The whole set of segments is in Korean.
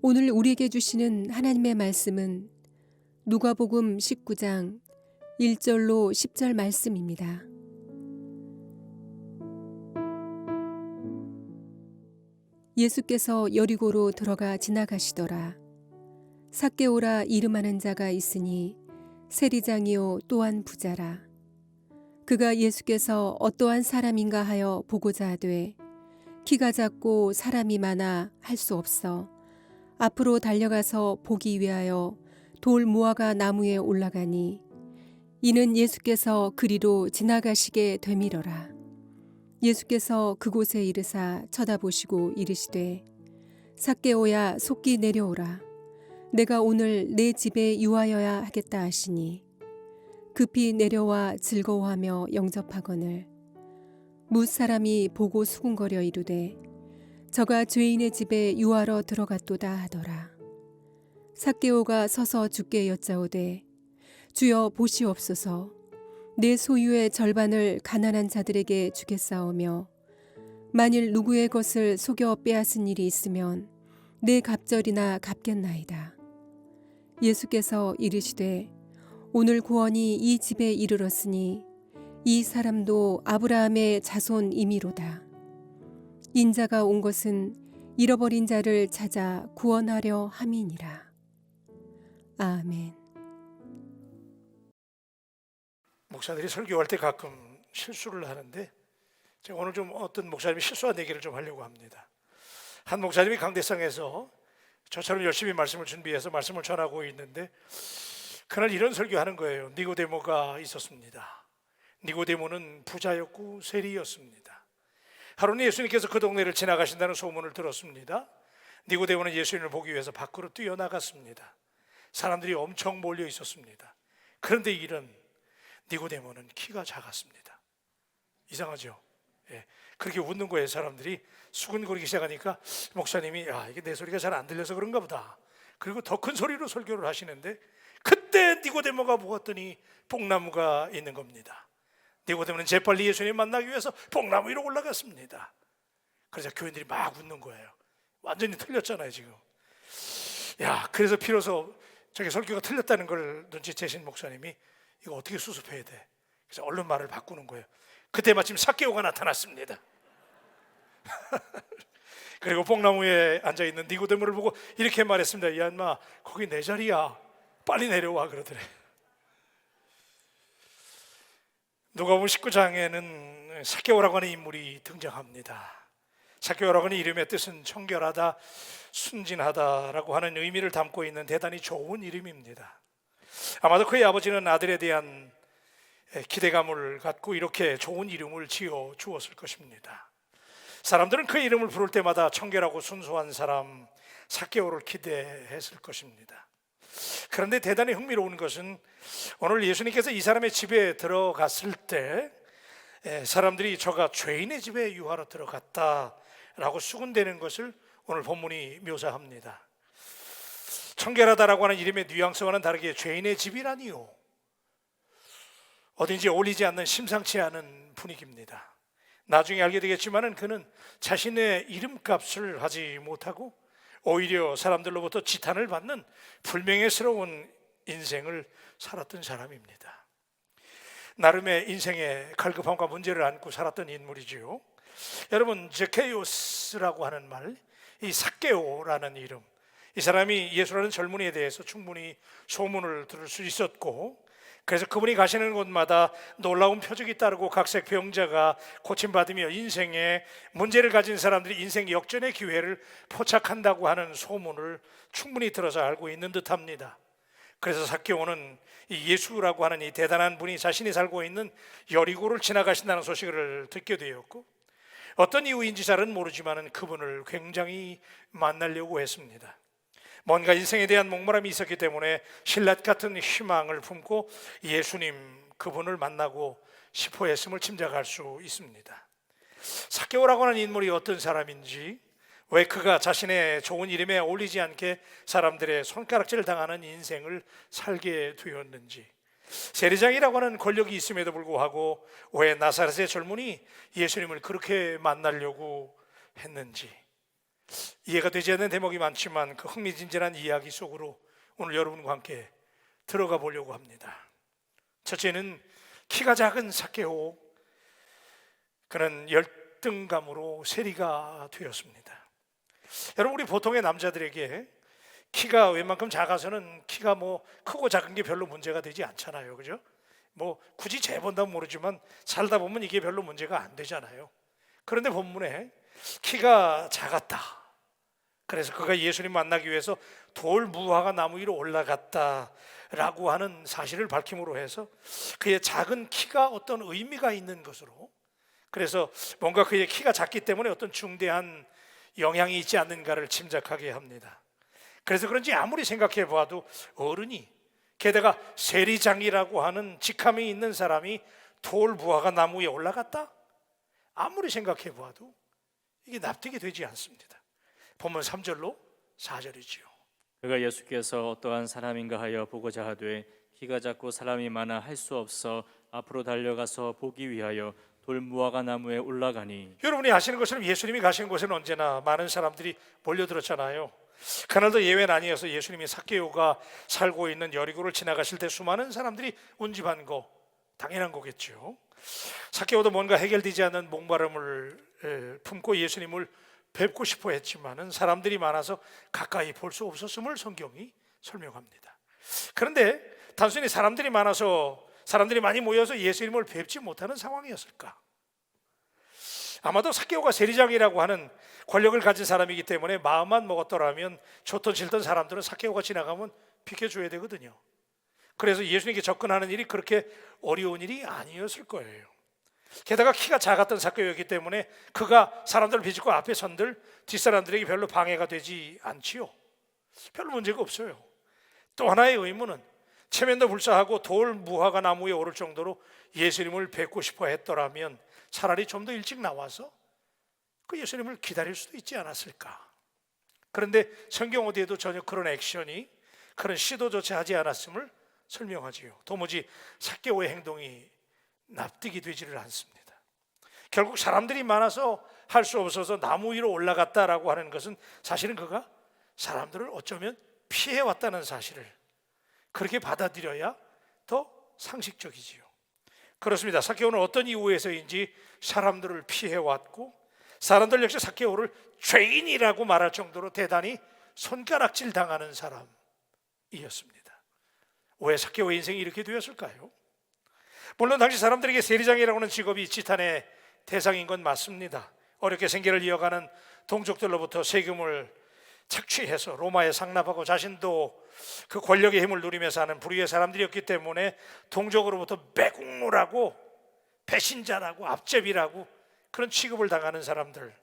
오늘 우리에게 주시는 하나님의 말씀은 누가복음 19장 1절로 10절 말씀입니다. 예수께서 여리고로 들어가 지나가시더라. 삭개오라 이름하는 자가 있으니 세리장이요 또한 부자라. 그가 예수께서 어떠한 사람인가 하여 보고자 하되 키가 작고 사람이 많아 할 수 없어 앞으로 달려가서 보기 위하여 돌 무화과 나무에 올라가니 이는 예수께서 그리로 지나가시게 되밀어라. 예수께서 그곳에 이르사 쳐다보시고 이르시되 삭개오야 속기 내려오라. 내가 오늘 내 집에 유하여야 하겠다 하시니 급히 내려와 즐거워하며 영접하거늘 뭇사람이 보고 수군거려 이르되 저가 죄인의 집에 유하러 들어갔도다 하더라. 삭개오가 서서 주께 여짜오되 주여 보시옵소서. 내 소유의 절반을 가난한 자들에게 주겠사오며 만일 누구의 것을 속여 빼앗은 일이 있으면 내 갑절이나 갚겠나이다. 예수께서 이르시되 오늘 구원이 이 집에 이르렀으니 이 사람도 아브라함의 자손이미로다. 인자가 온 것은 잃어버린 자를 찾아 구원하려 함이니라. 아멘. 목사들이 설교할 때 가끔 실수를 하는데 제가 오늘 좀 어떤 목사님이 실수한 얘기를 좀 하려고 합니다. 한 목사님이 강대상에서 저처럼 열심히 말씀을 준비해서 말씀을 전하고 있는데 그날 이런 설교하는 거예요. 니고데모가 있었습니다. 니고데모는 부자였고 세리였습니다. 하루는 예수님께서 그 동네를 지나가신다는 소문을 들었습니다. 니고데모는 예수님을 보기 위해서 밖으로 뛰어나갔습니다. 사람들이 엄청 몰려 있었습니다. 그런데 니고데모는 키가 작았습니다. 이상하죠? 예, 그렇게 웃는 거예요. 사람들이 수근거리기 시작하니까 목사님이 이게 내 소리가 잘 안 들려서 그런가 보다. 그리고 더 큰 소리로 설교를 하시는데 그때 니고데모가 보았더니 뽕나무가 있는 겁니다. 니고데모는 재빨리 예수님 만나기 위해서 뽕나무 위로 올라갔습니다. 그래서 교인들이 막 웃는 거예요. 완전히 틀렸잖아요 지금. 그래서 비로소 저기 설교가 틀렸다는 걸 눈치채신 목사님이 이거 어떻게 수습해야 돼? 그래서 얼른 말을 바꾸는 거예요. 그때 마침 삭개오가 나타났습니다. 그리고 뽕나무에 앉아있는 니고데모를 보고 이렇게 말했습니다. 야 인마 거기 내 자리야. 빨리 내려와 그러더래. 누가복음 19장에는 삭개오라고 하는 인물이 등장합니다. 삭개오라고 하는 이름의 뜻은 청결하다, 순진하다라고 하는 의미를 담고 있는 대단히 좋은 이름입니다. 아마도 그의 아버지는 아들에 대한 기대감을 갖고 이렇게 좋은 이름을 지어 주었을 것입니다. 사람들은 그 이름을 부를 때마다 청결하고 순수한 사람 삭개오를 기대했을 것입니다. 그런데 대단히 흥미로운 것은 오늘 예수님께서 이 사람의 집에 들어갔을 때 사람들이 저가 죄인의 집에 유하러 들어갔다라고 수군대는 것을 오늘 본문이 묘사합니다. 청결하다라고 하는 이름의 뉘앙스와는 다르게 죄인의 집이라니요, 어딘지 어울리지 않는 심상치 않은 분위기입니다. 나중에 알게 되겠지만 그는 자신의 이름값을 하지 못하고 오히려 사람들로부터 지탄을 받는 불명예스러운 인생을 살았던 사람입니다. 나름의 인생의 갈급함과 문제를 안고 살았던 인물이지요. 여러분, 제케이오스라고 하는 말, 이 삭개오라는 이름, 이 사람이 예수라는 젊은이에 대해서 충분히 소문을 들을 수 있었고, 그래서 그분이 가시는 곳마다 놀라운 표적이 따르고 각색 병자가 고침받으며 인생에 문제를 가진 사람들이 인생 역전의 기회를 포착한다고 하는 소문을 충분히 들어서 알고 있는 듯합니다. 그래서 삭개오는 이 예수라고 하는 이 대단한 분이 자신이 살고 있는 여리고를 지나가신다는 소식을 듣게 되었고, 어떤 이유인지 잘은 모르지만 그분을 굉장히 만나려고 했습니다. 뭔가 인생에 대한 목마름이 있었기 때문에 신라 같은 희망을 품고 예수님 그분을 만나고 싶어 했음을 짐작할 수 있습니다. 삭개오라고 하는 인물이 어떤 사람인지, 왜 그가 자신의 좋은 이름에 어울리지 않게 사람들의 손가락질을 당하는 인생을 살게 되었는지, 세리장이라고 하는 권력이 있음에도 불구하고 왜 나사렛의 젊은이 예수님을 그렇게 만나려고 했는지, 이해가 되지 않는 대목이 많지만 그 흥미진진한 이야기 속으로 오늘 여러분과 함께 들어가 보려고 합니다. 첫째는 키가 작은 삭개오, 그는 열등감으로 세리가 되었습니다. 여러분, 우리 보통의 남자들에게 키가 웬만큼 작아서는 키가 뭐 크고 작은 게 별로 문제가 되지 않잖아요, 그죠? 뭐 굳이 재본다면 모르지만 살다 보면 이게 별로 문제가 안 되잖아요. 그런데 본문에 키가 작았다, 그래서 그가 예수님 만나기 위해서 돌 무화과 나무 위로 올라갔다라고 하는 사실을 밝힘으로 해서 그의 작은 키가 어떤 의미가 있는 것으로, 그래서 뭔가 그의 키가 작기 때문에 어떤 중대한 영향이 있지 않는가를 짐작하게 합니다. 그래서 그런지 아무리 생각해 봐도 어른이, 게다가 세리장이라고 하는 직함이 있는 사람이 돌 무화과 나무 위에 올라갔다? 아무리 생각해 봐도 이게 납득이 되지 않습니다. 본문 3절로 4절이지요. 그가 예수께서 어떠한 사람인가 하여 보고자 하되 키가 작고 사람이 많아 할 수 없어 앞으로 달려가서 보기 위하여 돌 무화과 나무에 올라가니. 여러분이 아시는 것처럼 예수님이 가시는 곳에는 언제나 많은 사람들이 몰려들었잖아요. 그날도 예외는 아니어서 예수님이 삭개오가 살고 있는 여리고를 지나가실 때 수많은 사람들이 운집한 거 당연한 거겠죠. 삭개오도 뭔가 해결되지 않는 목마름을 품고 예수님을 뵙고 싶어 했지만은 사람들이 많아서 가까이 볼 수 없었음을 성경이 설명합니다. 그런데 단순히 사람들이 많아서, 사람들이 많이 모여서 예수님을 뵙지 못하는 상황이었을까? 아마도 삭개오가 세리장이라고 하는 권력을 가진 사람이기 때문에 마음만 먹었더라면 좋던 싫던 사람들은 삭개오가 지나가면 비켜줘야 되거든요. 그래서 예수님께 접근하는 일이 그렇게 어려운 일이 아니었을 거예요. 게다가 키가 작았던 삭개오였기 때문에 그가 사람들을 비집고 앞에 선들 뒷사람들에게 별로 방해가 되지 않지요. 별로 문제가 없어요. 또 하나의 의문은 체면도 불사하고 돌 무화과 나무 위에 오를 정도로 예수님을 뵙고 싶어 했더라면 차라리 좀 더 일찍 나와서 그 예수님을 기다릴 수도 있지 않았을까? 그런데 성경 어디에도 전혀 그런 액션이, 그런 시도조차 하지 않았음을 설명하지요. 도무지 삭개오의 행동이 납득이 되지를 않습니다. 결국 사람들이 많아서 할 수 없어서 나무 위로 올라갔다라고 하는 것은 사실은 그가 사람들을 어쩌면 피해왔다는 사실을 그렇게 받아들여야 더 상식적이지요. 그렇습니다. 삭개오는 어떤 이유에서인지 사람들을 피해왔고, 사람들 역시 삭개오를 죄인이라고 말할 정도로 대단히 손가락질 당하는 사람이었습니다. 왜 삭개오의 인생이 이렇게 되었을까요? 물론 당시 사람들에게 세리장이라고 하는 직업이 지탄의 대상인 건 맞습니다. 어렵게 생계를 이어가는 동족들로부터 세금을 착취해서 로마에 상납하고 자신도 그 권력의 힘을 누리면서 하는 부류의 사람들이었기 때문에 동족으로부터 매국노라고, 배신자라고, 앞제비라고 그런 취급을 당하는 사람들.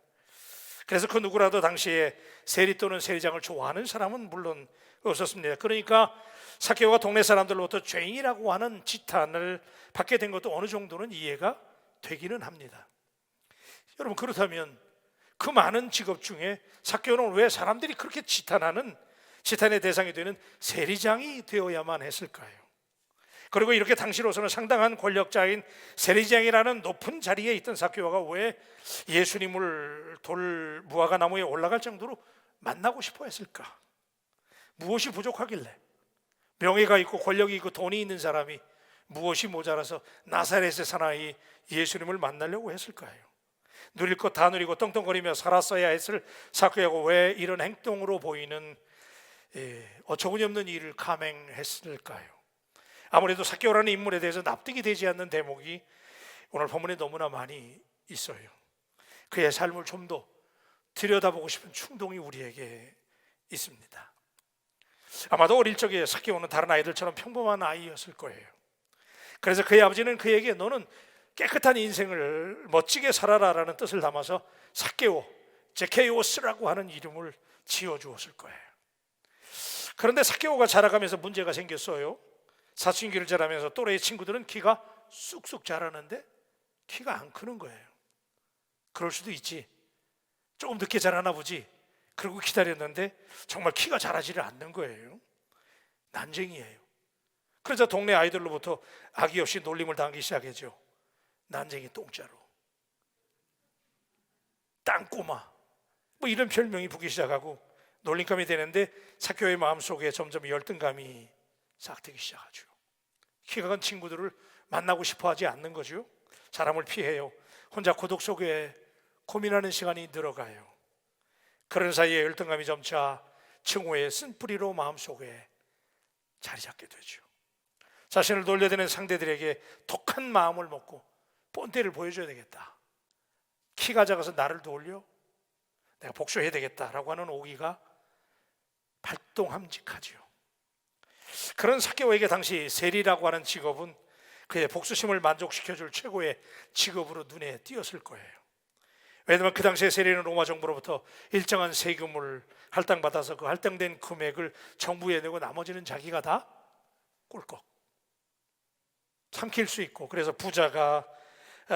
그래서 그 누구라도 당시에 세리 또는 세리장을 좋아하는 사람은 물론 없었습니다. 그러니까 삭개오가 동네 사람들로부터 죄인이라고 하는 지탄을 받게 된 것도 어느 정도는 이해가 되기는 합니다. 여러분, 그렇다면 그 많은 직업 중에 삭개오는 왜 사람들이 그렇게 지탄하는, 지탄의 대상이 되는 세리장이 되어야만 했을까요? 그리고 이렇게 당시로서는 상당한 권력자인 세리장이라는 높은 자리에 있던 삭개오가 왜 예수님을 돌 무화과 나무에 올라갈 정도로 만나고 싶어 했을까? 무엇이 부족하길래? 명예가 있고 권력이 있고 돈이 있는 사람이 무엇이 모자라서 나사렛의 사나이 예수님을 만나려고 했을까요? 누릴 것 다 누리고 떵떵거리며 살았어야 했을 삭개오가 왜 이런 행동으로 보이는 어처구니없는 일을 감행했을까요? 아무래도 삭개오라는 인물에 대해서 납득이 되지 않는 대목이 오늘 본문에 너무나 많이 있어요. 그의 삶을 좀 더 들여다보고 싶은 충동이 우리에게 있습니다. 아마도 어릴 적에 삭개오는 다른 아이들처럼 평범한 아이였을 거예요. 그래서 그의 아버지는 그에게 너는 깨끗한 인생을 멋지게 살아라라는 뜻을 담아서 삭개오, 제케오스라고 하는 이름을 지어주었을 거예요. 그런데 삭개오가 자라가면서 문제가 생겼어요. 사춘기를 자라면서 또래의 친구들은 키가 쑥쑥 자라는데 키가 안 크는 거예요. 그럴 수도 있지, 조금 늦게 자라나 보지, 그리고 기다렸는데 정말 키가 자라지를 않는 거예요. 난쟁이에요. 그러자 동네 아이들로부터 아기없이 놀림을 당하기 시작했죠. 난쟁이 똥자루, 땅꼬마, 뭐 이런 별명이 붙기 시작하고 놀림감이 되는데 삭개오의 마음속에 점점 열등감이 싹트기 시작하죠. 키가 큰 친구들을 만나고 싶어 하지 않는 거죠. 사람을 피해요. 혼자 고독 속에 고민하는 시간이 늘어가요. 그런 사이에 열등감이 점차 증오의 쓴뿌리로 마음속에 자리 잡게 되죠. 자신을 놀려대는 상대들에게 독한 마음을 먹고 본때를 보여줘야 되겠다. 키가 작아서 나를 놀려? 내가 복수해야 되겠다라고 하는 오기가 발동함직하지요. 그런 삭개오에게 당시 세리라고 하는 직업은 그의 복수심을 만족시켜줄 최고의 직업으로 눈에 띄었을 거예요. 왜냐하면 그 당시에 세리는 로마 정부로부터 일정한 세금을 할당받아서 그 할당된 금액을 정부에 내고 나머지는 자기가 다 꿀꺽 삼킬 수 있고, 그래서 부자가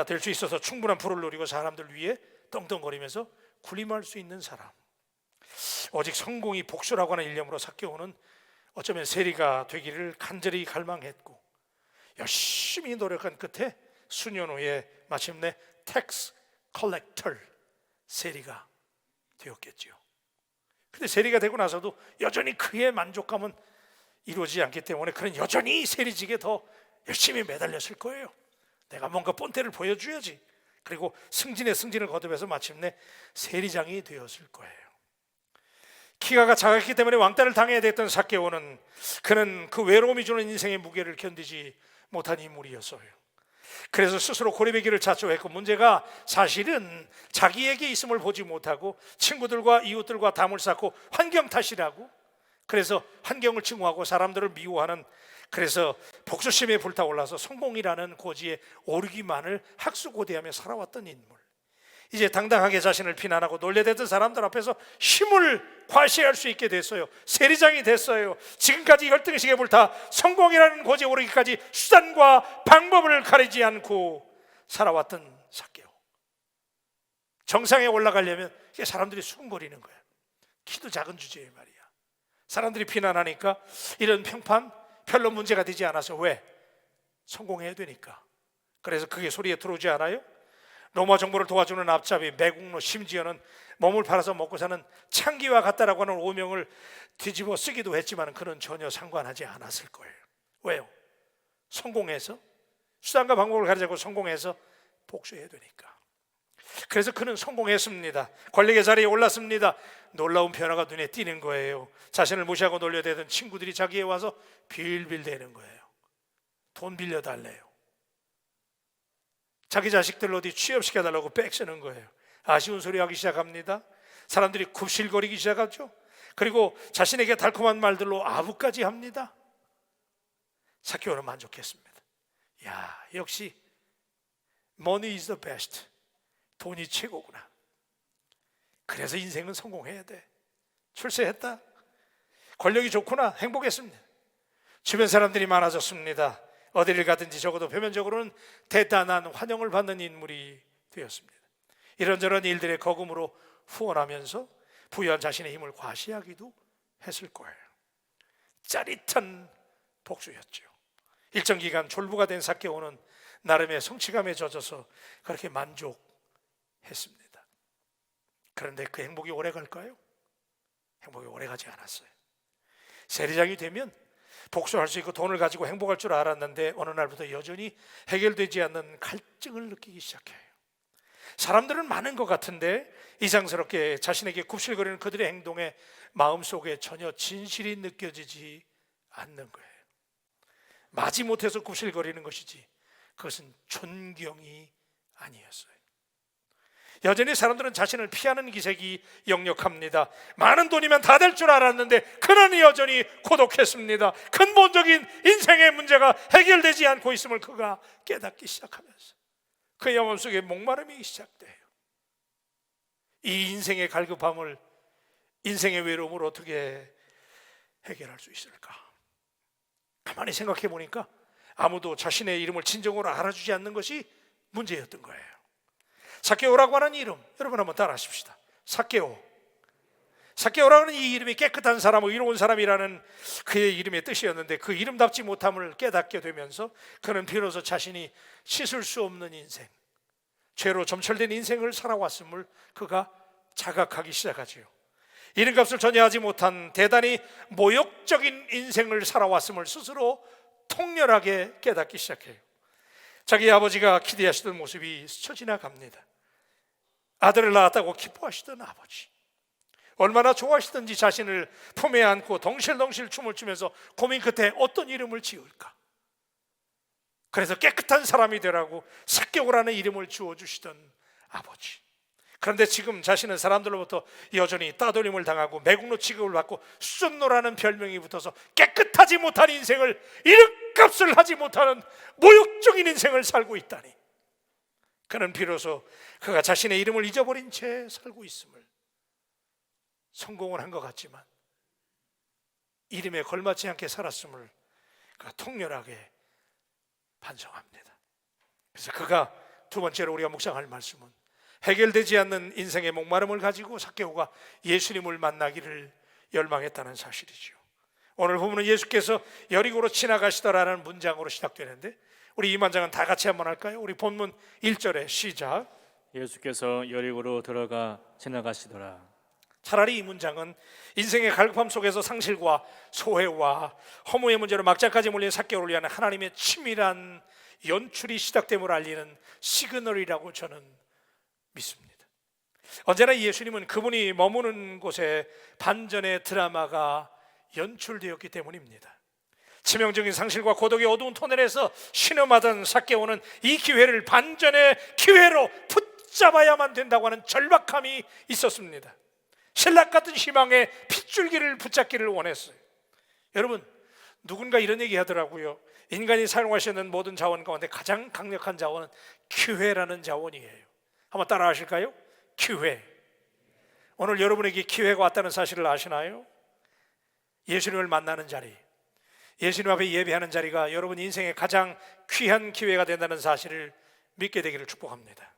될 수 있어서 충분한 부를 누리고 사람들 위해 떵떵거리면서 군림할 수 있는 사람. 오직 성공이 복수라고 하는 일념으로 삭개오는 어쩌면 세리가 되기를 간절히 갈망했고 열심히 노력한 끝에 수년 후에 마침내 텍스 컬렉터 세리가 되었겠죠. 근데 세리가 되고 나서도 여전히 그의 만족감은 이루어지지 않기 때문에 그는 여전히 세리직에 더 열심히 매달렸을 거예요. 내가 뭔가 본때를 보여줘야지. 그리고 승진에 승진을 거듭해서 마침내 세리장이 되었을 거예요. 키가 작았기 때문에 왕따를 당해야 됐던 삭개오는 그는 그 외로움이 주는 인생의 무게를 견디지 못한 인물이었어요. 그래서 스스로 고립의 길을 자초했고, 문제가 사실은 자기에게 있음을 보지 못하고 친구들과 이웃들과 담을 쌓고 환경 탓이라고, 그래서 환경을 증오하고 사람들을 미워하는, 그래서 복수심에 불타올라서 성공이라는 고지에 오르기만을 학수고대하며 살아왔던 인물. 이제 당당하게 자신을 비난하고 놀려대던 사람들 앞에서 힘을 과시할 수 있게 됐어요. 세리장이 됐어요. 지금까지 열등식에 불타 성공이라는 고지에 오르기까지 수단과 방법을 가리지 않고 살아왔던 삭개오. 정상에 올라가려면 사람들이 수군거리는 거야. 키도 작은 주제에 말이야. 사람들이 비난하니까 이런 평판 별로 문제가 되지 않아서. 왜? 성공해야 되니까. 그래서 그게 소리에 들어오지 않아요? 로마 정부를 도와주는 앞잡이, 매국노, 심지어는 몸을 팔아서 먹고 사는 창기와 같다라고 하는 오명을 뒤집어 쓰기도 했지만 그는 전혀 상관하지 않았을 거예요. 왜요? 성공해서, 수단과 방법을 가리자고 성공해서 복수해야 되니까. 그래서 그는 성공했습니다. 권력의 자리에 올랐습니다. 놀라운 변화가 눈에 띄는 거예요. 자신을 무시하고 놀려대던 친구들이 자기에 와서 빌빌대는 거예요. 돈 빌려달래요. 자기 자식들 어디 취업시켜달라고 빽쓰는 거예요. 아쉬운 소리 하기 시작합니다. 사람들이 굽실거리기 시작하죠. 그리고 자신에게 달콤한 말들로 아부까지 합니다. 삭개오는 만족했습니다. 야, 역시 money is the best. 돈이 최고구나. 그래서 인생은 성공해야 돼. 출세했다. 권력이 좋구나. 행복했습니다. 주변 사람들이 많아졌습니다. 어디를 가든지 적어도 표면적으로는 대단한 환영을 받는 인물이 되었습니다. 이런저런 일들의 거금으로 후원하면서 부유한 자신의 힘을 과시하기도 했을 거예요. 짜릿한 복수였죠. 일정 기간 졸부가 된 삭개오는 나름의 성취감에 젖어서 그렇게 만족했습니다. 그런데 그 행복이 오래 갈까요? 행복이 오래 가지 않았어요. 세리장이 되면 복수할 수 있고 돈을 가지고 행복할 줄 알았는데 어느 날부터 여전히 해결되지 않는 갈증을 느끼기 시작해요. 사람들은 많은 것 같은데 이상스럽게 자신에게 굽실거리는 그들의 행동에 마음속에 전혀 진실이 느껴지지 않는 거예요. 마지못해서 굽실거리는 것이지 그것은 존경이 아니었어요. 여전히 사람들은 자신을 피하는 기색이 역력합니다. 많은 돈이면 다 될 줄 알았는데 그는 여전히 고독했습니다. 근본적인 인생의 문제가 해결되지 않고 있음을 그가 깨닫기 시작하면서 그의 마음속에 목마름이 시작돼요. 이 인생의 갈급함을, 인생의 외로움을 어떻게 해결할 수 있을까? 가만히 생각해 보니까 아무도 자신의 이름을 진정으로 알아주지 않는 것이 문제였던 거예요. 삭개오라고 하는 이름, 여러분 한번 따라 하십시다. 삭개오. 삭개오라고 하는 이 이름이 깨끗한 사람, 의로운 사람이라는 그의 이름의 뜻이었는데 그 이름답지 못함을 깨닫게 되면서 그는 비로소 자신이 씻을 수 없는 인생, 죄로 점철된 인생을 살아왔음을 그가 자각하기 시작하지요. 이름값을 전혀 하지 못한 대단히 모욕적인 인생을 살아왔음을 스스로 통렬하게 깨닫기 시작해요. 자기 아버지가 기대하시던 모습이 스쳐 지나갑니다. 아들을 낳았다고 기뻐하시던 아버지, 얼마나 좋아하시던지 자신을 품에 안고 덩실덩실 춤을 추면서 고민 끝에 어떤 이름을 지을까. 그래서 깨끗한 사람이 되라고 삭개오라는 이름을 주어주시던 아버지. 그런데 지금 자신은 사람들로부터 여전히 따돌림을 당하고 매국노 취급을 받고 수전노라는 별명이 붙어서 깨끗하지 못한 인생을, 이름값을 하지 못하는 모욕적인 인생을 살고 있다니. 그는 비로소 그가 자신의 이름을 잊어버린 채 살고 있음을, 성공을 한 것 같지만 이름에 걸맞지 않게 살았음을 그가 통렬하게 반성합니다. 그래서 그가 두 번째로 우리가 묵상할 말씀은 해결되지 않는 인생의 목마름을 가지고 삭개오가 예수님을 만나기를 열망했다는 사실이죠. 오늘 보면 예수께서 여리고로 지나가시더라는 문장으로 시작되는데, 우리 이 문장은 다 같이 한번 할까요? 우리 본문 1절에 시작. 예수께서 여리고로 들어가 지나가시더라. 차라리 이 문장은 인생의 갈급함 속에서 상실과 소외와 허무의 문제로 막장까지 몰린 삭개오를 위한 하나님의 치밀한 연출이 시작됨을 알리는 시그널이라고 저는 믿습니다. 언제나 예수님은 그분이 머무는 곳에 반전의 드라마가 연출되었기 때문입니다. 치명적인 상실과 고독의 어두운 터널에서 신음하던 삭개오는 이 기회를 반전의 기회로 붙잡아야만 된다고 하는 절박함이 있었습니다. 신락 같은 희망의 핏줄기를 붙잡기를 원했어요. 여러분, 누군가 이런 얘기 하더라고요. 인간이 사용할 수 있는 모든 자원 가운데 가장 강력한 자원은 기회라는 자원이에요. 한번 따라 하실까요? 기회. 오늘 여러분에게 기회가 왔다는 사실을 아시나요? 예수님을 만나는 자리, 예수님 앞에 예배하는 자리가 여러분 인생의 가장 귀한 기회가 된다는 사실을 믿게 되기를 축복합니다.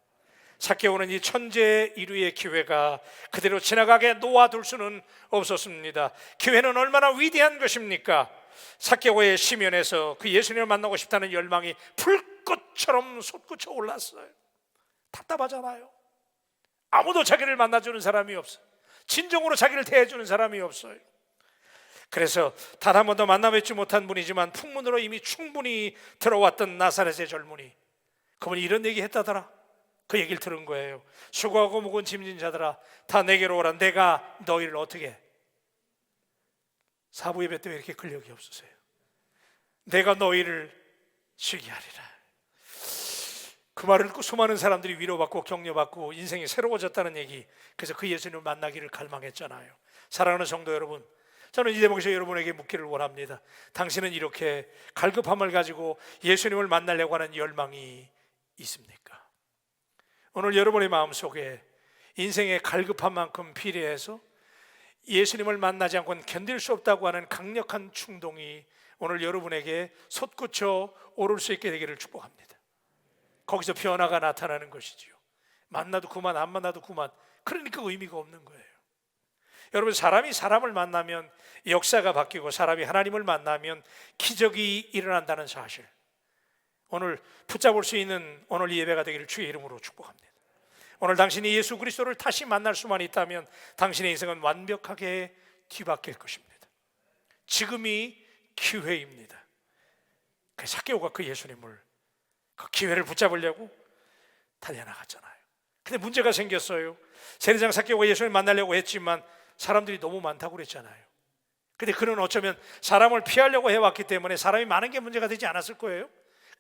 삭개오는 이 천재 이루의 기회가 그대로 지나가게 놓아둘 수는 없었습니다. 기회는 얼마나 위대한 것입니까? 삭개오의 심연에서 그 예수님을 만나고 싶다는 열망이 불꽃처럼 솟구쳐 올랐어요. 답답하잖아요. 아무도 자기를 만나주는 사람이 없어요. 진정으로 자기를 대해주는 사람이 없어요. 그래서 단 한 번도 만나 뵙지 못한 분이지만 풍문으로 이미 충분히 들어왔던 나사렛의 젊은이, 그분이 이런 얘기 했다더라. 그 얘기를 들은 거예요. 수고하고 무거운 짐진 자들아 다 내게로 오라. 내가 너희를 어떻게 해? 사부 예배 때 왜 이렇게 근력이 없으세요? 내가 너희를 쉬게 하리라. 그 말을 듣고 수많은 사람들이 위로받고 격려받고 인생이 새로워졌다는 얘기. 그래서 그 예수님을 만나기를 갈망했잖아요. 사랑하는 성도 여러분, 저는 이 대목에서 여러분에게 묻기를 원합니다. 당신은 이렇게 갈급함을 가지고 예수님을 만나려고 하는 열망이 있습니까? 오늘 여러분의 마음속에 인생의 갈급한 만큼 비례해서 예수님을 만나지 않고는 견딜 수 없다고 하는 강력한 충동이 오늘 여러분에게 솟구쳐 오를 수 있게 되기를 축복합니다. 거기서 변화가 나타나는 것이지요. 만나도 그만, 안 만나도 그만. 그러니까 의미가 없는 거예요. 여러분, 사람이 사람을 만나면 역사가 바뀌고 사람이 하나님을 만나면 기적이 일어난다는 사실, 오늘 붙잡을 수 있는 오늘 이 예배가 되기를 주의 이름으로 축복합니다. 오늘 당신이 예수 그리스도를 다시 만날 수만 있다면 당신의 인생은 완벽하게 뒤바뀔 것입니다. 지금이 기회입니다. 삭개오가 그 예수님을, 그 기회를 붙잡으려고 달려나갔잖아요. 근데 문제가 생겼어요. 세리장 삭개오가 예수님을 만나려고 했지만 사람들이 너무 많다고 그랬잖아요. 근데 그는 어쩌면 사람을 피하려고 해왔기 때문에 사람이 많은 게 문제가 되지 않았을 거예요.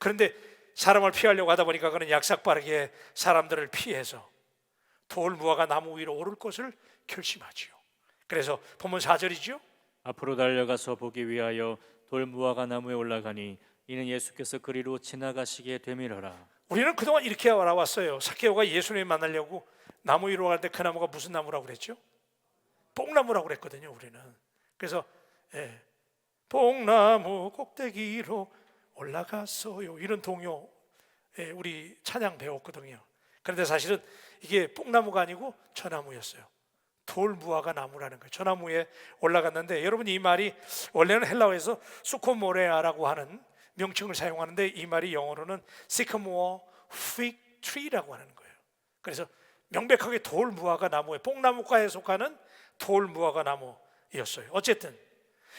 그런데 사람을 피하려고 하다 보니까 그는 약삭빠르게 사람들을 피해서 돌무화과 나무 위로 오를 것을 결심하지요. 그래서 본문 4절이죠. 앞으로 달려가서 보기 위하여 돌무화과 나무에 올라가니 이는 예수께서 그리로 지나가시게 되밀어라. 우리는 그동안 이렇게 알아왔어요. 삭개오가 예수님 만나려고 나무 위로 갈 때 그 나무가 무슨 나무라고 그랬죠? 뽕나무라고 그랬거든요. 우리는. 그래서 뽕나무 꼭대기로 올라갔어요, 이런 동요 우리 찬양 배웠거든요. 그런데 사실은 이게 뽕나무가 아니고 저나무였어요. 돌무화과 나무라는 거예요. 저나무에 올라갔는데, 여러분 이 말이 원래는 헬라어에서 수코모레아라고 하는 명칭을 사용하는데 이 말이 영어로는 sycamore fig tree라고 하는 거예요. 그래서 명백하게 돌무화과 나무에 뽕나무과에 속하는 돌무화과 나무였어요. 어쨌든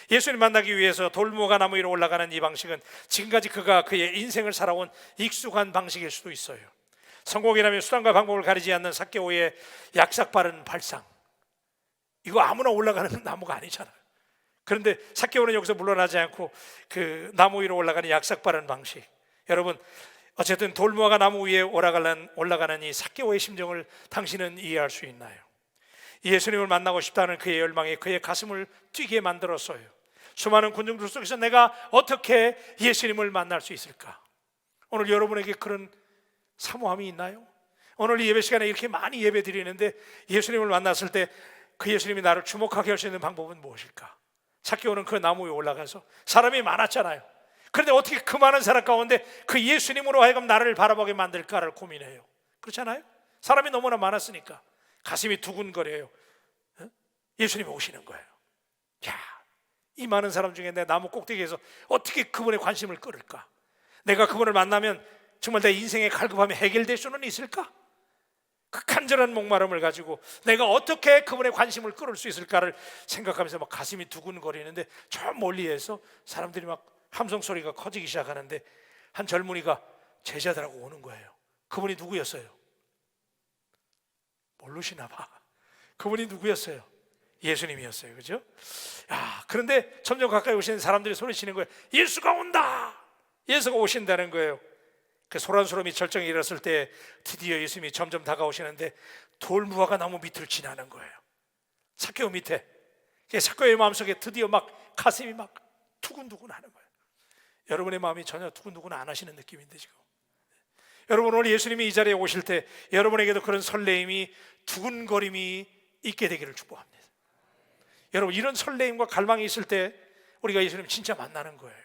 예수님 만나기 위해서 돌무화과 나무 위로 올라가는 이 방식은 지금까지 그가 그의 인생을 살아온 익숙한 방식일 수도 있어요. 성공이라면 수단과 방법을 가리지 않는 삭개오의 약삭빠른 발상, 이거 아무나 올라가는 나무가 아니잖아요. 그런데 삭개오는 여기서 물러나지 않고 그 나무 위로 올라가는 약삭빠른 방식, 여러분 어쨌든 돌무화과 나무 위에 올라가는 이 삭개오의 심정을 당신은 이해할 수 있나요? 예수님을 만나고 싶다는 그의 열망이 그의 가슴을 뛰게 만들었어요. 수많은 군중들 속에서 내가 어떻게 예수님을 만날 수 있을까? 오늘 여러분에게 그런 사모함이 있나요? 오늘 이 예배 시간에 이렇게 많이 예배 드리는데 예수님을 만났을 때 그 예수님이 나를 주목하게 할 수 있는 방법은 무엇일까? 삭개오는 그 나무 위에 올라가서, 사람이 많았잖아요. 그런데 어떻게 그 많은 사람 가운데 그 예수님으로 하여금 나를 바라보게 만들까를 고민해요. 그렇잖아요? 사람이 너무나 많았으니까 가슴이 두근거려요. 예수님이 오시는 거예요. 야, 이 많은 사람 중에 내 나무 꼭대기에서 어떻게 그분의 관심을 끌을까? 내가 그분을 만나면 정말 내 인생의 갈급함이 해결될 수는 있을까? 그 간절한 목마름을 가지고 내가 어떻게 그분의 관심을 끌을 수 있을까를 생각하면서 막 가슴이 두근거리는데, 저 멀리에서 사람들이 막 함성 소리가 커지기 시작하는데 한 젊은이가 제자들하고 오는 거예요. 그분이 누구였어요? 모르시나 봐. 그분이 누구였어요? 예수님이었어요. 그죠? 야, 그런데 점점 가까이 오시는 사람들이 소리치는 거예요. 예수가 온다! 예수가 오신다는 거예요. 그 소란스러움이 절정에 이르렀을 때 드디어 예수님이 점점 다가오시는데 돌무화과 나무 밑을 지나는 거예요. 삭개오 밑에. 삭개오의 마음속에 드디어 막 가슴이 막 두근두근 하는 거예요. 여러분의 마음이 전혀 두근두근 안 하시는 느낌인데 지금. 여러분, 오늘 예수님이 이 자리에 오실 때 여러분에게도 그런 설레임이, 두근거림이 있게 되기를 축복합니다. 여러분, 이런 설레임과 갈망이 있을 때 우리가 예수님 진짜 만나는 거예요.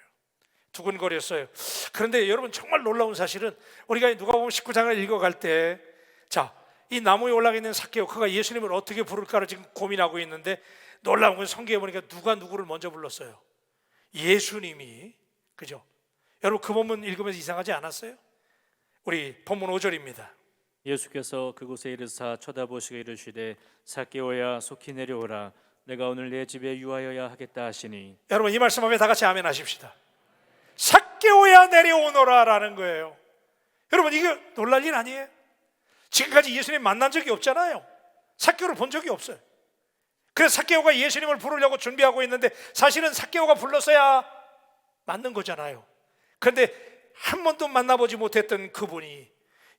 두근거렸어요. 그런데 여러분, 정말 놀라운 사실은 우리가 누가복음 19장을 읽어갈 때, 자, 이 나무에 올라가 있는 삭개오, 그가 예수님을 어떻게 부를까를 지금 고민하고 있는데, 놀라운 건 성경에 보니까 누가 누구를 먼저 불렀어요? 예수님이. 그죠? 여러분, 그 본문 읽으면서 이상하지 않았어요? 우리 본문 5절입니다. 예수께서 그곳에 이르사 쳐다보시고 이르시되 삭개오야 속히 내려오라 내가 오늘 내 집에 유하여야 하겠다 하시니. 여러분, 이 말씀 앞에 다 같이 아멘 하십시다. 삭개오야 내려오너라 라는 거예요. 여러분, 이게 놀랄 일 아니에요? 지금까지 예수님 만난 적이 없잖아요. 삭개오를 본 적이 없어요. 그래서 삭개오가 예수님을 부르려고 준비하고 있는데 사실은 삭개오가 불렀어야 맞는 거잖아요. 그런데 한 번도 만나보지 못했던 그분이,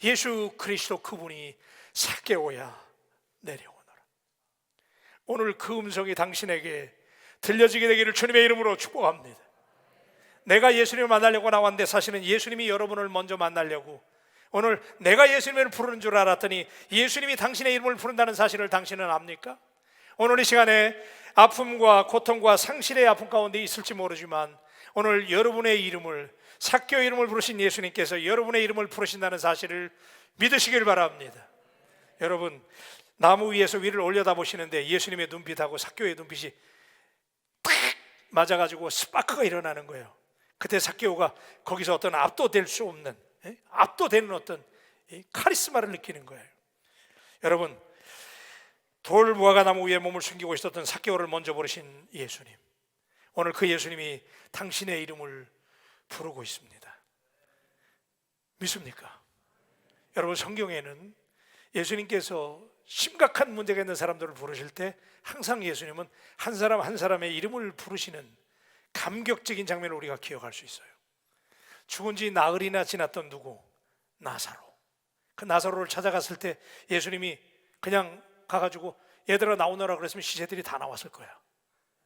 예수 그리스도 그분이 삭개오야 내려오너라. 오늘 그 음성이 당신에게 들려지게 되기를 주님의 이름으로 축복합니다. 내가 예수님을 만나려고 나왔는데 사실은 예수님이 여러분을 먼저 만나려고, 오늘 내가 예수님을 부르는 줄 알았더니 예수님이 당신의 이름을 부른다는 사실을 당신은 압니까? 오늘 이 시간에 아픔과 고통과 상실의 아픔 가운데 있을지 모르지만 오늘 여러분의 이름을, 삭개오 이름을 부르신 예수님께서 여러분의 이름을 부르신다는 사실을 믿으시길 바랍니다. 여러분, 나무 위에서 위를 올려다보시는데 예수님의 눈빛하고 삭개오의 눈빛이 탁 맞아가지고 스파크가 일어나는 거예요. 그때 삭개오가 거기서 어떤 압도될 수 없는, 압도되는 어떤 카리스마를 느끼는 거예요. 여러분, 돌무화과 나무 위에 몸을 숨기고 있었던 삭개오를 먼저 부르신 예수님, 오늘 그 예수님이 당신의 이름을 부르고 있습니다. 믿습니까? 여러분, 성경에는 예수님께서 심각한 문제가 있는 사람들을 부르실 때 항상 예수님은 한 사람 한 사람의 이름을 부르시는 감격적인 장면을 우리가 기억할 수 있어요. 죽은 지 나흘이나 지났던 누구? 나사로. 그 나사로를 찾아갔을 때 예수님이 그냥 가가지고 얘들아 나오너라 그랬으면 시체들이 다 나왔을 거야.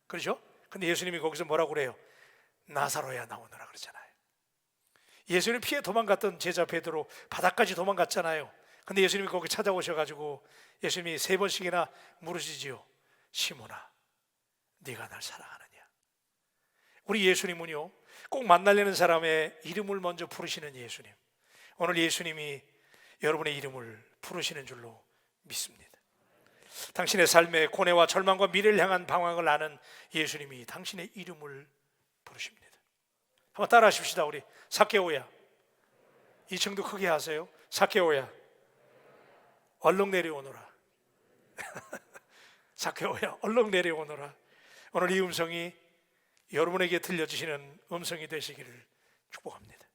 그렇죠? 근데 예수님이 거기서 뭐라고 그래요? 나사로야 나오너라 그러잖아요. 예수님 피해 도망갔던 제자 베드로 바다까지 도망갔잖아요. 근데 예수님이 거기 찾아오셔가지고 예수님이 3번씩이나 물으시지요. 시몬아, 네가 날 사랑하느냐? 우리 예수님은요, 꼭 만나려는 사람의 이름을 먼저 부르시는 예수님. 오늘 예수님이 여러분의 이름을 부르시는 줄로 믿습니다. 당신의 삶의 고뇌와 절망과 미래를 향한 방황을 아는 예수님이 당신의 이름을 부르십니다. 한번 따라 하십시다. 우리 삭개오야. 2층도 크게 하세요. 삭개오야. 얼른 내려오너라. 삭개오야, 얼른 내려오너라. 오늘 이 음성이 여러분에게 들려주시는 음성이 되시기를 축복합니다.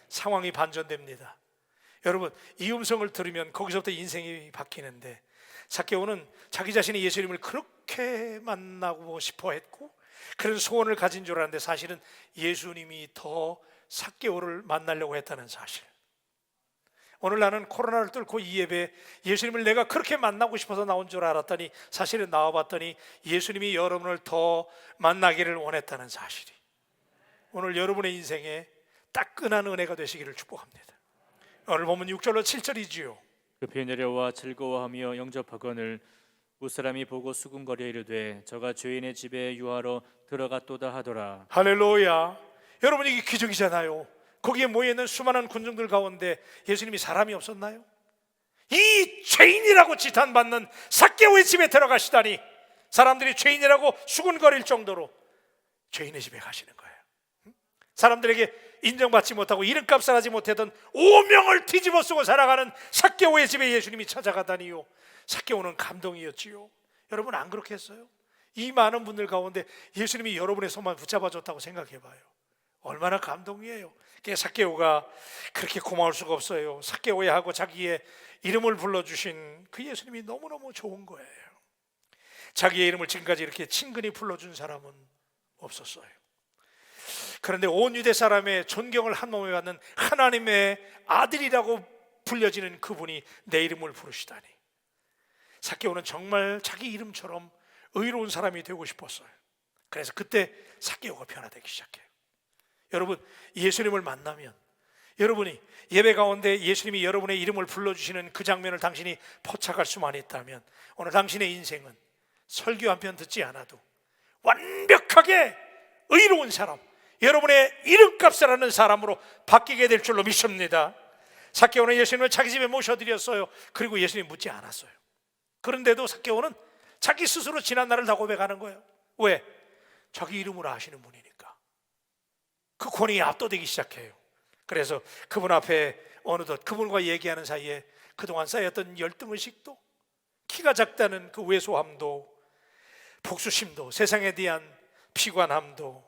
상황이 반전됩니다. 여러분, 이 음성을 들으면 거기서부터 인생이 바뀌는데, 삭개오는 자기 자신이 예수님을 그렇게 만나고 싶어 했고 그런 소원을 가진 줄 알았는데, 사실은 예수님이 더 삭개오를 만나려고 했다는 사실. 오늘 나는 코로나를 뚫고 이 예배에 예수님을 내가 그렇게 만나고 싶어서 나온 줄 알았더니, 사실은 나와봤더니 예수님이 여러분을 더 만나기를 원했다는 사실이 오늘 여러분의 인생에 따끈한 은혜가 되시기를 축복합니다. 오늘 보면 6절로 7절이지요. 급히 내려와 즐거워하며 영접하거늘 무사람이 보고 수군거려 이르되 저가 죄인의 집에 유하러 들어갔도다 하더라. 할렐루야. 여러분, 이게 기적이잖아요. 거기에 모여있는 수많은 군중들 가운데 예수님이 사람이 없었나요? 이 죄인이라고 지탄받는 삭개오의 집에 들어가시다니, 사람들이 죄인이라고 수군거릴 정도로 죄인의 집에 가시는 거예요. 사람들에게 인정받지 못하고 이름값을 하지 못하던 오명을 뒤집어 쓰고 살아가는 삭개오의 집에 예수님이 찾아가다니요, 삭개오는 감동이었지요. 여러분, 안 그렇게 했어요? 이 많은 분들 가운데 예수님이 여러분의 손만 붙잡아줬다고 생각해봐요. 얼마나 감동이에요. 삭개오가 그렇게 고마울 수가 없어요. 삭개오야 하고 자기의 이름을 불러주신 그 예수님이 너무너무 좋은 거예요. 자기의 이름을 지금까지 이렇게 친근히 불러준 사람은 없었어요. 그런데 온 유대 사람의 존경을 한 몸에 받는 하나님의 아들이라고 불려지는 그분이 내 이름을 부르시다니, 삭개오는 정말 자기 이름처럼 의로운 사람이 되고 싶었어요. 그래서 그때 삭개오가 변화되기 시작해요. 여러분, 예수님을 만나면, 여러분이 예배 가운데 예수님이 여러분의 이름을 불러주시는 그 장면을 당신이 포착할 수만 있다면, 오늘 당신의 인생은 설교 한 편 듣지 않아도 완벽하게 의로운 사람, 여러분의 이름값을 하는 사람으로 바뀌게 될 줄로 믿습니다. 삭개오는 예수님을 자기 집에 모셔드렸어요. 그리고 예수님 묻지 않았어요. 그런데도 삭개오는 자기 스스로 지난 날을 다 고백하는 거예요. 왜? 자기 이름으로 아시는 분이니까. 그 권위에 압도되기 시작해요. 그래서 그분 앞에 어느덧 그분과 얘기하는 사이에 그동안 쌓였던 열등의식도, 키가 작다는 그 왜소함도, 복수심도, 세상에 대한 피관함도,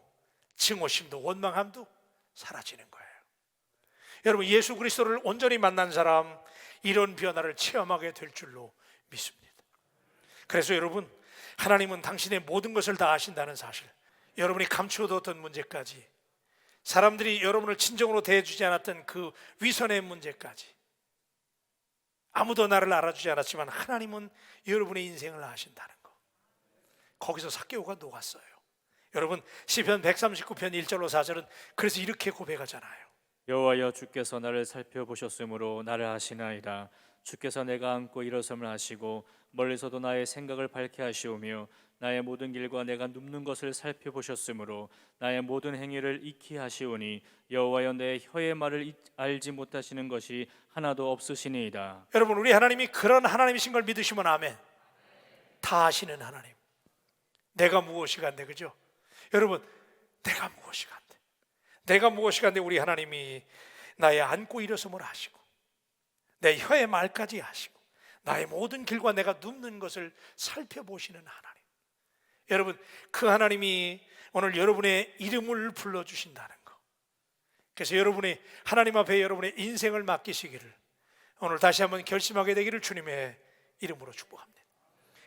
증오심도, 원망함도 사라지는 거예요. 여러분, 예수 그리스도를 온전히 만난 사람, 이런 변화를 체험하게 될 줄로 믿습니다. 그래서 여러분, 하나님은 당신의 모든 것을 다 아신다는 사실, 여러분이 감추어뒀던 문제까지, 사람들이 여러분을 진정으로 대해주지 않았던 그 위선의 문제까지, 아무도 나를 알아주지 않았지만 하나님은 여러분의 인생을 아신다는 거, 거기서 삭개오가 녹았어요. 여러분, 시편 139편 1절로 4절은 그래서 이렇게 고백하잖아요. 여호와여, 주께서 나를 살펴보셨으므로 나를 아시나이다. 주께서 내가 앉고 일어섬을 하시고 멀리서도 나의 생각을 밝게 하시오며 나의 모든 길과 내가 눕는 것을 살펴보셨으므로 나의 모든 행위를 익히 하시오니 여호와여, 내 혀의 말을 알지 못하시는 것이 하나도 없으시니이다. 여러분, 우리 하나님이 그런 하나님이신 걸 믿으시면 아멘. 다 아시는 하나님. 내가 무엇이 간데, 그죠? 여러분, 내가 무엇이 간데, 내가 무엇이 간데 우리 하나님이 나의 앉고 일어섬을 하시고 내 혀의 말까지 하시고 나의 모든 길과 내가 눕는 것을 살펴보시는 하나님. 여러분, 그 하나님이 오늘 여러분의 이름을 불러주신다는 거, 그래서 여러분이 하나님 앞에 여러분의 인생을 맡기시기를 오늘 다시 한번 결심하게 되기를 주님의 이름으로 축복합니다.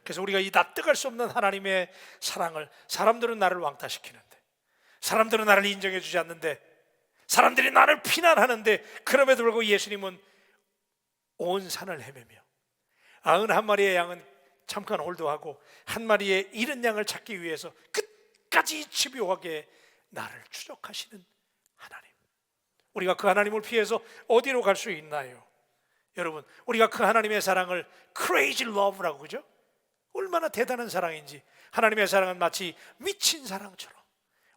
그래서 우리가 이 납득할 수 없는 하나님의 사랑을, 사람들은 나를 왕따시키는데, 사람들은 나를 인정해 주지 않는데, 사람들이 나를 비난하는데, 그럼에도 불구하고 예수님은 온 산을 헤매며 91마리의 양은 잠깐 홀도하고 한 마리의 잃은 양을 찾기 위해서 끝까지 집요하게 나를 추적하시는 하나님. 우리가 그 하나님을 피해서 어디로 갈 수 있나요? 여러분, 우리가 그 하나님의 사랑을 crazy love라고, 그죠? 얼마나 대단한 사랑인지. 하나님의 사랑은 마치 미친 사랑처럼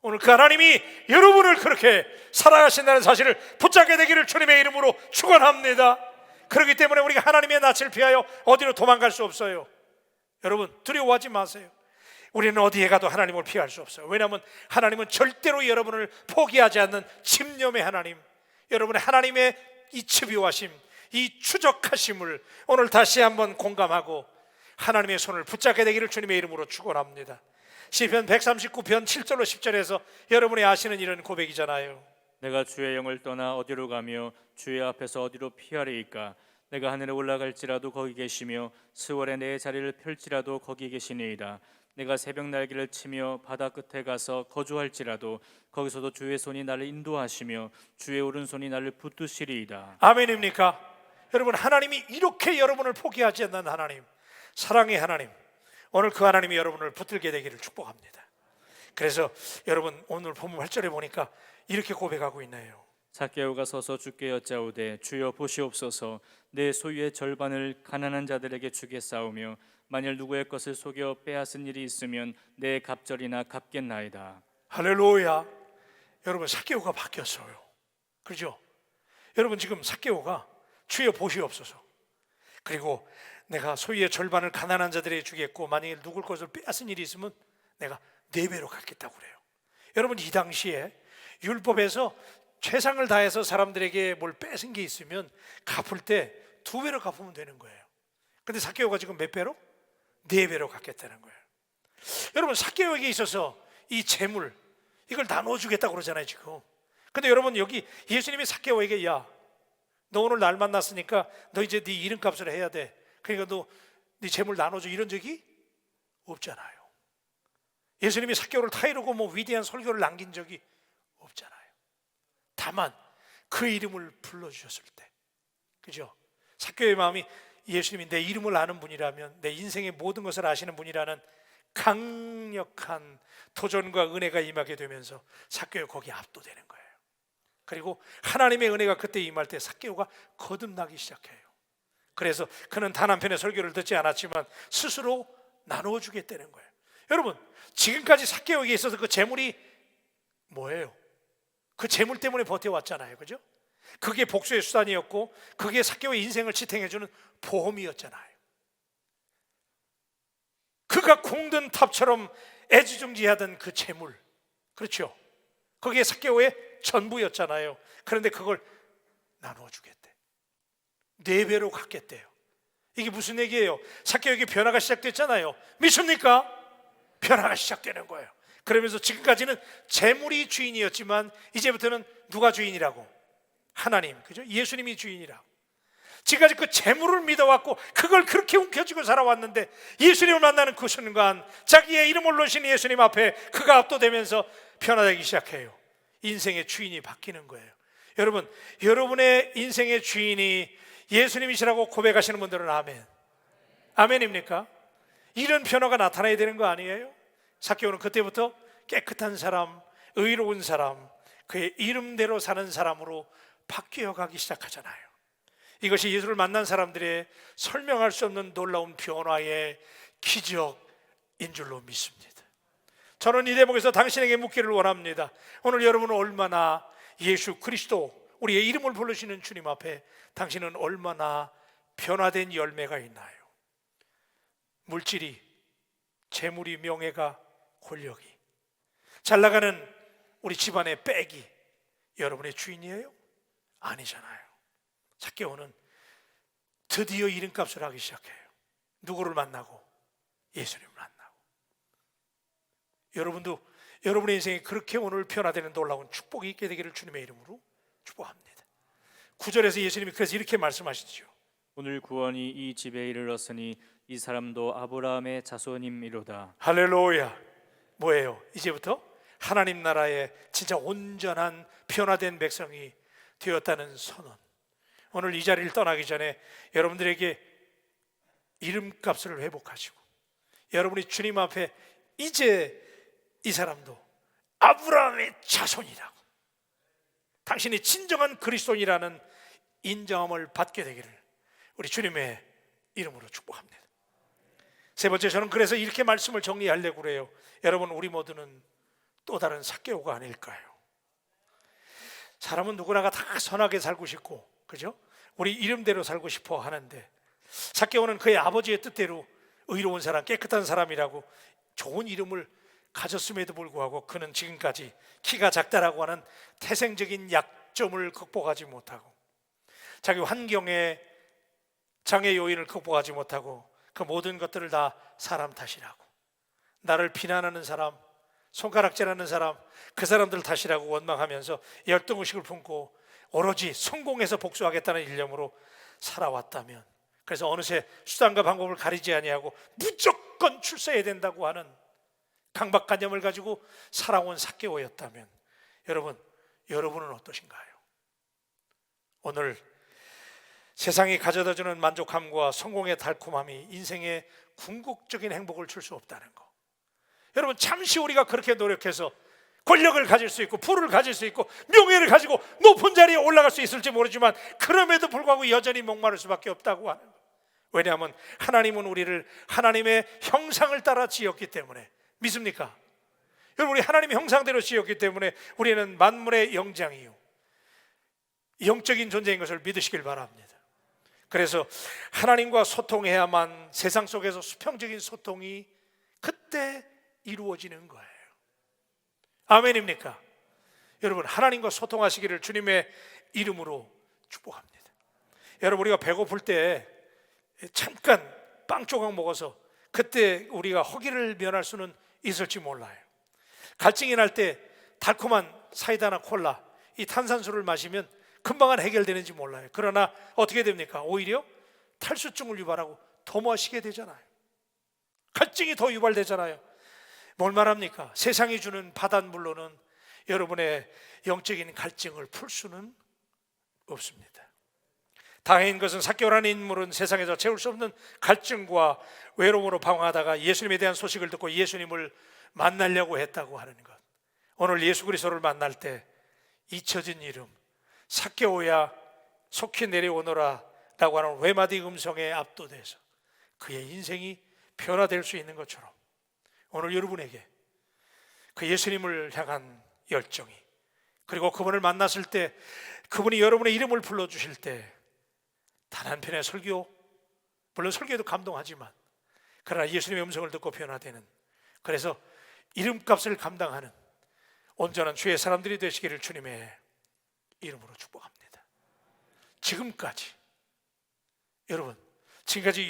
오늘 그 하나님이 여러분을 그렇게 사랑하신다는 사실을 붙잡게 되기를 주님의 이름으로 축원합니다. 그렇기 때문에 우리가 하나님의 낯을 피하여 어디로 도망갈 수 없어요. 여러분, 두려워하지 마세요. 우리는 어디에 가도 하나님을 피할 수 없어요. 왜냐하면 하나님은 절대로 여러분을 포기하지 않는 집념의 하나님, 여러분의 하나님의 이 집요하심, 이 추적하심을 오늘 다시 한번 공감하고 하나님의 손을 붙잡게 되기를 주님의 이름으로 축원합니다. 시편 139편 7절로 10절에서 여러분이 아시는 이런 고백이잖아요. 내가 주의 영을 떠나 어디로 가며 주의 앞에서 어디로 피하리이까? 내가 하늘에 올라갈지라도 거기 계시며 스월에 내 자리를 펼지라도 거기 계시니이다. 내가 새벽 날개를 치며 바다 끝에 가서 거주할지라도 거기서도 주의 손이 나를 인도하시며 주의 오른손이 나를 붙드시리이다. 아멘입니까? 여러분, 하나님이 이렇게 여러분을 포기하지 않는 하나님, 사랑의 하나님, 오늘 그 하나님이 여러분을 붙들게 되기를 축복합니다. 그래서 여러분, 오늘 본문 8절에 보니까 이렇게 고백하고 있네요. zac개오가 서서 주께 여짜오되 주여 보시옵소서, 내 소유의 절반을 가난한 자들에게 주겠사오며 만일 누구의 것을 속여 빼앗은 일이 있으면 내 갑절이나 갚겠나이다. 할렐루야. 여러분, zac개오가 바뀌었어요. 그렇죠? 여러분, 지금 zac개오가 주여 보시옵소서, 그리고 내가 소유의 절반을 가난한 자들에게 주겠고 만일 누굴 것을 빼앗은 일이 있으면 내가 4배로 갚겠다고 그래요. 여러분, 이 당시에 율법에서 최상을 다해서 사람들에게 뭘 뺏은 게 있으면 갚을 때 2배로 갚으면 되는 거예요. 근데 zac개오가 지금 몇 배로? 4배로 갚겠다는 거예요. 여러분, zac개오에게 있어서 이 재물, 이걸 나눠주겠다고 그러잖아요 지금. 근데 여러분, 여기 예수님이 zac개오에게 야, 너 오늘 날 만났으니까 너 이제 네 이름값을 해야 돼, 그러니까 너 네 재물 나눠줘, 이런 적이 없잖아요. 예수님이 zac개오를 타이르고 뭐 위대한 설교를 남긴 적이 없잖아요. 다만 그 이름을 불러주셨을 때, 그죠? zac개오의 마음이 예수님이 내 이름을 아는 분이라면, 내 인생의 모든 것을 아시는 분이라는 강력한 도전과 은혜가 임하게 되면서 zac개오 거기에 압도되는 거예요. 그리고 하나님의 은혜가 그때 임할 때 zac개오가 거듭나기 시작해요. 그래서 그는 단 한 편의 설교를 듣지 않았지만 스스로 나누어 주겠다는 거예요. 여러분, 지금까지 zac개오에게 있어서 그 재물이 뭐예요? 그 재물 때문에 버텨왔잖아요, 그죠? 그게 복수의 수단이었고 그게 zac개오의 인생을 지탱해주는 보험이었잖아요. 그가 공든 탑처럼 애지중지하던 그 재물, 그렇죠? 그게 zac개오의 전부였잖아요. 그런데 그걸 나누어 주겠대. 4배로 갚겠대요. 이게 무슨 얘기예요? zac개오에게 변화가 시작됐잖아요. 믿습니까? 변화가 시작되는 거예요. 그러면서 지금까지는 재물이 주인이었지만 이제부터는 누가 주인이라고? 하나님, 그죠? 예수님이 주인이라고. 지금까지 그 재물을 믿어왔고 그걸 그렇게 움켜쥐고 살아왔는데 예수님을 만나는 그 순간 자기의 이름을 놓으신 예수님 앞에 그가 압도되면서 변화되기 시작해요. 인생의 주인이 바뀌는 거예요. 여러분, 여러분의 인생의 주인이 예수님이시라고 고백하시는 분들은 아멘. 아멘입니까? 이런 변화가 나타나야 되는 거 아니에요? zac개오는 그때부터 깨끗한 사람, 의로운 사람, 그의 이름대로 사는 사람으로 바뀌어 가기 시작하잖아요. 이것이 예수를 만난 사람들의 설명할 수 없는 놀라운 변화의 기적인 줄로 믿습니다. 저는 이 대목에서 당신에게 묻기를 원합니다. 오늘 여러분은 얼마나 예수 그리스도, 우리의 이름을 부르시는 주님 앞에 당신은 얼마나 변화된 열매가 있나요? 물질이, 재물이, 명예가, 권력이, 잘 나가는 우리 집안의 백이 여러분의 주인이에요? 아니잖아요. zac개오는 드디어 이름값을 하기 시작해요. 누구를 만나고? 예수님을 만나고. 여러분도 여러분의 인생에 그렇게 오늘 변화되는 놀라운 축복이 있게 되기를 주님의 이름으로 축복합니다. 9절에서 예수님이 그래서 이렇게 말씀하시죠. 오늘 구원이 이 집에 이르렀으니 이 사람도 아브라함의 자손임이로다. 할렐루야. 뭐예요? 이제부터 하나님 나라의 진짜 온전한 변화된 백성이 되었다는 선언. 오늘 이 자리를 떠나기 전에 여러분들에게 이름값을 회복하시고 여러분이 주님 앞에 이제 이 사람도 아브라함의 자손이라고, 당신이 진정한 그리스도인이라는 인정함을 받게 되기를 우리 주님의 이름으로 축복합니다. 세 번째, 저는 그래서 이렇게 말씀을 정리하려고 그래요. 여러분, 우리 모두는 또 다른 zac개오가 아닐까요? 사람은 누구나가 다 선하게 살고 싶고, 그죠? 우리 이름대로 살고 싶어 하는데 zac개오는 그의 아버지의 뜻대로 의로운 사람, 깨끗한 사람이라고 좋은 이름을 가졌음에도 불구하고 그는 지금까지 키가 작다라고 하는 태생적인 약점을 극복하지 못하고 자기 환경에 장애 요인을 극복하지 못하고 그 모든 것들을 다 사람 탓이라고, 나를 비난하는 사람, 손가락질하는 사람, 그 사람들 탓이라고 원망하면서 열등의식을 품고 오로지 성공해서 복수하겠다는 일념으로 살아왔다면, 그래서 어느새 수단과 방법을 가리지 아니하고 무조건 출세해야 된다고 하는 강박관념을 가지고 살아온 삭개오였다면, 여러분은 어떠신가요? 오늘 세상이 가져다주는 만족함과 성공의 달콤함이 인생의 궁극적인 행복을 줄 수 없다는 거. 여러분, 잠시 우리가 그렇게 노력해서 권력을 가질 수 있고 부를 가질 수 있고 명예를 가지고 높은 자리에 올라갈 수 있을지 모르지만 그럼에도 불구하고 여전히 목마를 수밖에 없다고 하는 거. 왜냐하면 하나님은 우리를 하나님의 형상을 따라 지었기 때문에. 믿습니까? 여러분, 우리 하나님의 형상대로 지었기 때문에 우리는 만물의 영장이요, 영적인 존재인 것을 믿으시길 바랍니다. 그래서 하나님과 소통해야만 세상 속에서 수평적인 소통이 그때 이루어지는 거예요. 아멘입니까? 여러분, 하나님과 소통하시기를 주님의 이름으로 축복합니다. 여러분, 우리가 배고플 때 잠깐 빵 조각 먹어서 그때 우리가 허기를 면할 수는 있을지 몰라요. 갈증이 날 때 달콤한 사이다나 콜라, 이 탄산수를 마시면 금방 해결되는지 몰라요. 그러나 어떻게 됩니까? 오히려 탈수증을 유발하고 더 마시게 되잖아요. 갈증이 더 유발되잖아요. 뭘 말합니까? 세상이 주는 바닷물로는 여러분의 영적인 갈증을 풀 수는 없습니다. 다행인 것은 삭개오라는 인물은 세상에서 채울 수 없는 갈증과 외로움으로 방황하다가 예수님에 대한 소식을 듣고 예수님을 만나려고 했다고 하는 것. 오늘 예수 그리스도를 만날 때 잊혀진 이름 삭개오야 속히 내려오너라 라고 하는 외마디 음성에 압도돼서 그의 인생이 변화될 수 있는 것처럼 오늘 여러분에게 그 예수님을 향한 열정이, 그리고 그분을 만났을 때 그분이 여러분의 이름을 불러주실 때 단 한 편의 설교, 물론 설교도 감동하지만 그러나 예수님의 음성을 듣고 변화되는, 그래서 이름값을 감당하는 온전한 주의 사람들이 되시기를 주님의 이름으로 축복합니다. 지금까지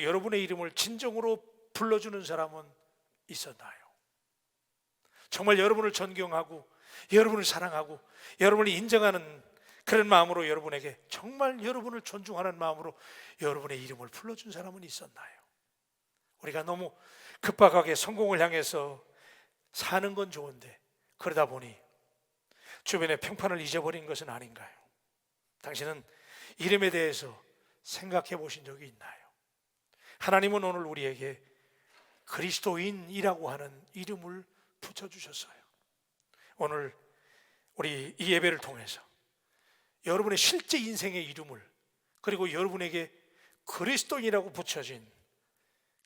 여러분의 이름을 진정으로 불러주는 사람은 있었나요? 정말 여러분을 존경하고 여러분을 사랑하고 여러분을 인정하는 그런 마음으로 여러분에게 정말 여러분을 존중하는 마음으로 여러분의 이름을 불러준 사람은 있었나요? 우리가 너무 급박하게 성공을 향해서 사는 건 좋은데 그러다 보니 주변의 평판을 잊어버린 것은 아닌가요? 당신은 이름에 대해서 생각해 보신 적이 있나요? 하나님은 오늘 우리에게 그리스도인이라고 하는 이름을 붙여주셨어요. 오늘 우리 이 예배를 통해서 여러분의 실제 인생의 이름을, 그리고 여러분에게 그리스도인이라고 붙여진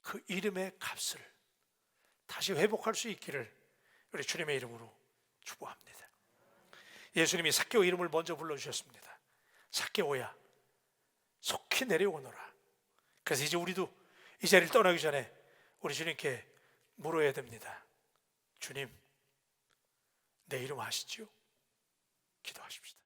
그 이름의 값을 다시 회복할 수 있기를 우리 주님의 이름으로 축복합니다. 예수님이 삭개오 이름을 먼저 불러주셨습니다. 삭개오야 속히 내려오너라. 그래서 이제 우리도 이 자리를 떠나기 전에 우리 주님께 물어야 됩니다. 주님, 내 이름 아시죠? 기도하십시다.